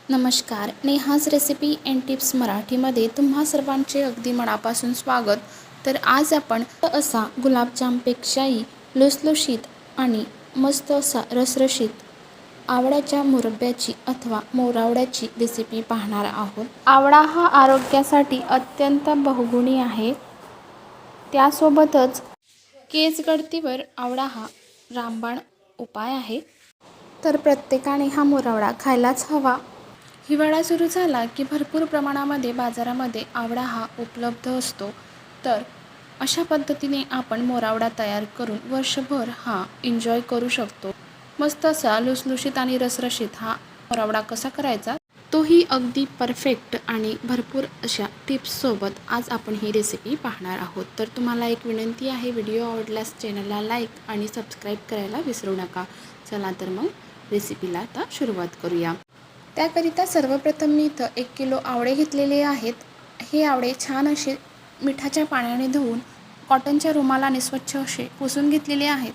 नमस्कार. Neha's recipe and tips मराठीमध्ये तुम्हा सर्वांचे अगदी मनापासून स्वागत. तर आज आपण असा गुलाबजामपेक्षाही लुसलुशीत आणि मस्त असा रसरशीत आवळ्याच्या मुरब्याची अथवा मोरावड्याची रेसिपी पाहणार आहोत. आवळा हा आरोग्यासाठी अत्यंत बहुगुणी आहे. त्यासोबतच केस गळतीवर आवळा हा रामबाण उपाय आहे. तर प्रत्येकाने हा मोरावळा खायलाच हवा. हिवाळा सुरू झाला की भरपूर प्रमाणामध्ये बाजारामध्ये आवळा हा उपलब्ध असतो. तर अशा पद्धतीने आपण मोरावळा तयार करून वर्षभर हा एन्जॉय करू शकतो. मस्त असा लुसलुशीत आणि रसरशीत हा मोरावळा कसा करायचा तोही अगदी परफेक्ट आणि भरपूर अशा टिप्ससोबत आज आपण ही रेसिपी पाहणार आहोत. तर तुम्हाला एक विनंती आहे, व्हिडिओ आवडल्यास चॅनलला लाईक आणि सबस्क्राईब करायला विसरू नका. चला तर मग रेसिपीला आता सुरुवात करूया. त्याकरिता सर्वप्रथम मी इथं 1 किलो आवळे घेतलेले आहेत. हे आवळे छान असे मिठाच्या पाण्याने धुवून कॉटनच्या रुमालाने स्वच्छ असे पुसून घेतलेले आहेत.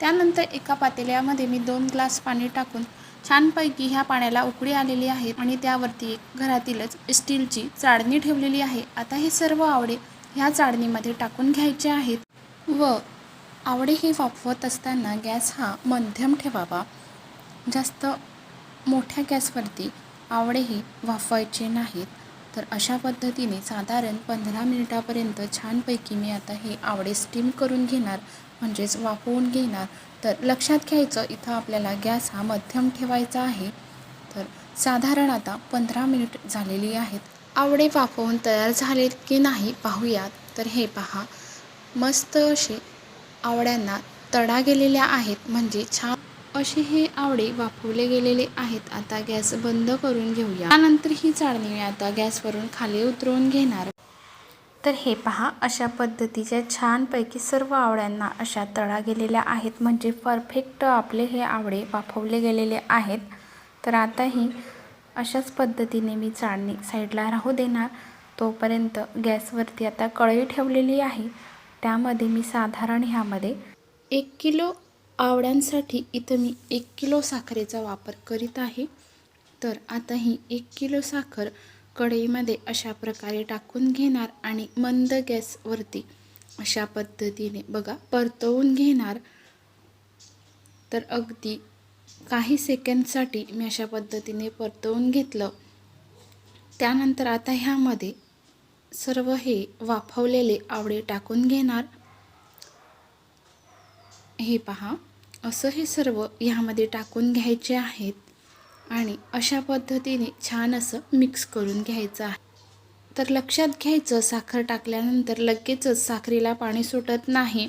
त्यानंतर एका पातेल्यामध्ये मी 2 ग्लास पाणी टाकून छानपैकी ह्या पाण्याला उकळी आलेली आहे आणि त्यावरती घरातीलच स्टीलची चाळणी ठेवलेली आहे. आता हे सर्व आवळे ह्या चाळणीमध्ये टाकून घ्यायचे आहेत व आवळे हे वाफवत असताना गॅस हा मध्यम ठेवावा. जास्त मोठ्या गॅसवरती आवळेही वाफवायचे नाहीत. तर अशा पद्धतीने साधारण 15 मिनिटापर्यंत छानपैकी मी आता हे आवळे स्टीम करून घेणार, म्हणजेच वाफवून घेणार. तर लक्षात घ्यायचं, इथं आपल्याला गॅस हा मध्यम ठेवायचा आहे. तर साधारण आता 15 मिनिट झालेली आहेत. आवळे वाफवून तयार झालेत की नाही पाहूयात. तर हे पहा, मस्त असे आवळ्यांना तडा गेलेल्या आहेत, म्हणजे छान असे हे आवळे वाफवले गेलेले आहेत. आता गॅस बंद करून घेऊया. त्यानंतर ही चाळणी मी आता गॅसवरून खाली उतरवून घेणार. तर हे पहा, अशा पद्धतीच्या छानपैकी सर्व आवळ्यांना अशा तडा गेलेल्या आहेत, म्हणजे परफेक्ट आपले हे आवळे वाफवले गेलेले आहेत. तर आता ही अशाच पद्धतीने मी चाळणी साईडला राहू देणार. तोपर्यंत गॅसवरती आता कढई ठेवलेली आहे. त्यामध्ये मी साधारण ह्यामध्ये 1 किलो आवळ्यांसाठी इथं मी 1 किलो साखरेचा वापर करीत आहे. तर आता ही 1 किलो साखर कढईमध्ये अशा प्रकारे टाकून घेणार आणि मंद गॅसवरती अशा पद्धतीने बघा परतवून घेणार. तर अगदी काही सेकंदसाठी मी अशा पद्धतीने परतवून घेतलं. त्यानंतर आता ह्यामध्ये सर्व हे वाफवलेले आवळे टाकून घेणार. हे पहा, असं हे सर्व ह्यामध्ये टाकून घ्यायचे आहेत आणि अशा पद्धतीने छान असं मिक्स करून घ्यायचं आहे. तर लक्षात घ्यायचं, साखर टाकल्यानंतर लगेचच साखरेला पाणी सुटत नाही.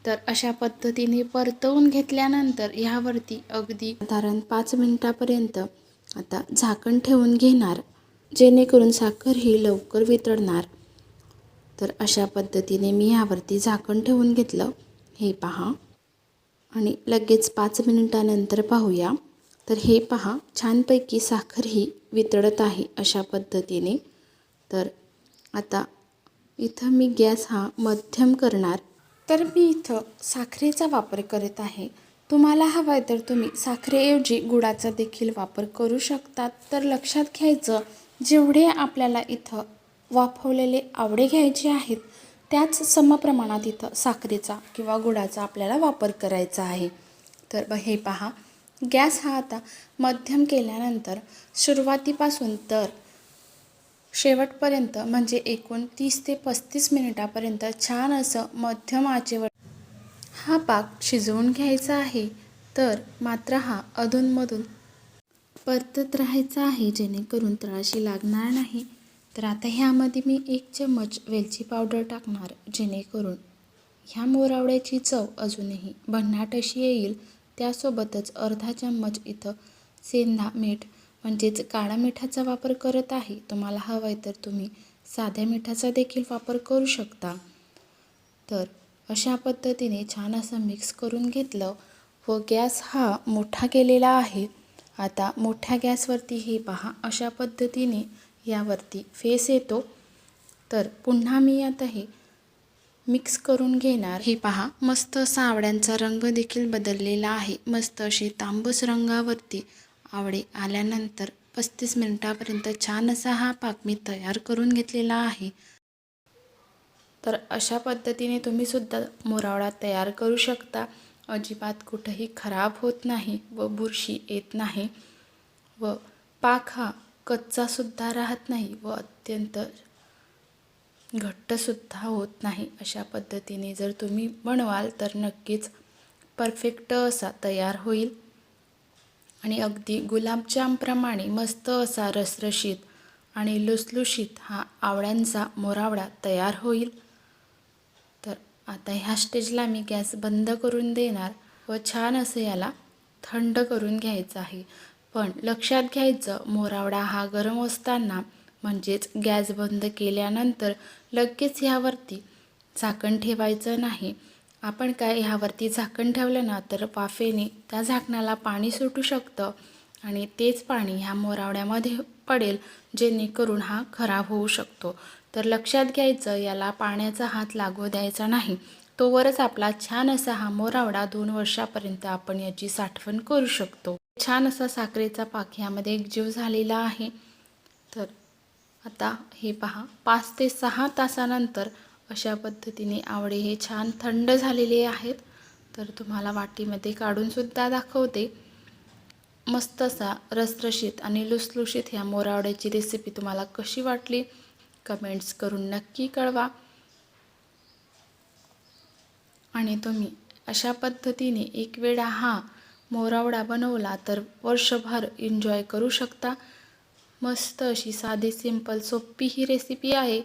तर अशा पद्धतीने परतवून घेतल्यानंतर ह्यावरती अगदी साधारण 5 मिनिटापर्यंत आता झाकण ठेवून घेणार, जेणेकरून साखर ही लवकर वितळणार. तर अशा पद्धतीने मी ह्यावरती झाकण ठेवून घेतलं. हे पहा, आणि लगेच 5 मिनिटानंतर पाहूया. तर हे पहा, छानपैकी साखर ही वितळत आहे अशा पद्धतीने. तर आता इथं मी गॅस हा मध्यम करणार. तर मी इथं साखरेचा वापर करत आहे. तुम्हाला हवं आहे तर तुम्ही साखरेऐवजी गुळाचा देखील वापर करू शकतात. तर लक्षात घ्यायचं, जेवढे आपल्याला इथं वाफवलेले आवळे घ्यायचे आहेत त्याच समप्रमाणात इथं साखरेचा किंवा गुळाचा आपल्याला वापर करायचा आहे. तर हे पहा, गॅस हा आता मध्यम केल्यानंतर सुरुवातीपासून तर शेवटपर्यंत म्हणजे एकूण 30 ते 35 मिनिटापर्यंत छान असं मध्यम आचेवर हा पाक शिजवून घ्यायचा आहे. तर मात्र हा अधूनमधून परतत राहायचा आहे, जेणेकरून तळाशी लागणार नाही. तर आता ह्यामध्ये मी 1 चम्मच वेलची पावडर टाकणार, जेणेकरून ह्या मोरावड्याची चव अजूनही भन्नाट अशी येईल. त्यासोबतच अर्धा चम्मच इथं सेंधा मीठ म्हणजेच काळा मिठाचा वापर करत आहे. तुम्हाला हवं आहे तर तुम्ही साध्या मिठाचा देखील वापर करू शकता. तर अशा पद्धतीने छान असं मिक्स करून घेतलं व गॅस हा मोठा केलेला आहे. आता मोठ्या गॅसवरती हे पहा, अशा पद्धतीने यावरती फेस येतो. तर पुन्हा मी आता हे मिक्स करून घेणार. हे पहा, मस्त असा आवळ्यांचा रंग देखील बदललेला आहे. मस्त असे तांबूस रंगावरती आवळे आल्यानंतर 35 मिनिटापर्यंत छान असा हा पाक मी तयार करून घेतलेला आहे। तर अशा पद्धतीने तुम्ही सुद्धा मोरावळा तयार करू शकता। अजिबात कुठेही खराब होत नाही व बुरशी येत नाही व पाक हा कच्चा सुद्धा राहत नाही व अत्यंत घट्टसुद्धा होत नाही। अशा पद्धतीने जर तुम्ही बनवाल तर नक्कीच परफेक्ट असा तयार होईल आणि अगदी गुलाबजामप्रमाणे मस्त असा रसरशीत आणि लुसलुशीत हा आवळ्यांचा मोरावळा तयार होईल। तर आता ह्या स्टेजला मी गॅस बंद करून देणार व छान असं याला थंड करून घ्यायचं आहे। पण लक्षात घ्यायचं, मोरावळा हा गरम असताना म्हणजेच गॅस बंद केल्यानंतर लगेच ह्यावरती झाकण ठेवायचं नाही। आपण काय ह्यावरती झाकण ठेवलं ना तर वाफेने त्या झाकणाला पाणी सुटू शकतं आणि तेच पाणी ह्या मोरावळ्यामध्ये पडेल, जेणेकरून हा खराब होऊ शकतो। तर लक्षात घ्यायचं, याला पाण्याचा हात लागू द्यायचा नाही। तोवरच आपला छान असा हा मोरावळा 2 वर्षापर्यंत आपण याची साठवण करू शकतो। छान असा साखरेचा पाक ह्यामध्ये एकजीव झालेला आहे। तर आता हे पहा, 5 ते 6 तासानंतर अशा पद्धतीने आवळे हे छान थंड झालेले आहेत। तर तुम्हाला वाटीमध्ये काढून सुद्धा दाखवते। मस्त असा रसरशीत आणि लुसलुशीत ह्या मोरावळ्याची रेसिपी तुम्हाला कशी वाटली कमेंट्स करून नक्की कळवा आणि तुम्ही अशा पद्धतीने एक वेळा हा मोरावळा बनवला तर वर्षभर एन्जॉय करू शकता। मस्त अशी साधी सिंपल सोपी ही रेसिपी आहे।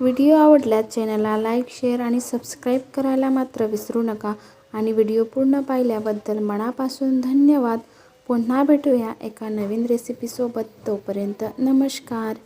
व्हिडिओ आवडल्यास चॅनलला लाईक, शेअर आणि सबस्क्राईब करायला मात्र विसरू नका आणि व्हिडिओ पूर्ण पाहिल्याबद्दल मनापासून धन्यवाद। पुन्हा भेटूया एका नवीन रेसिपीसोबत, तोपर्यंत नमस्कार।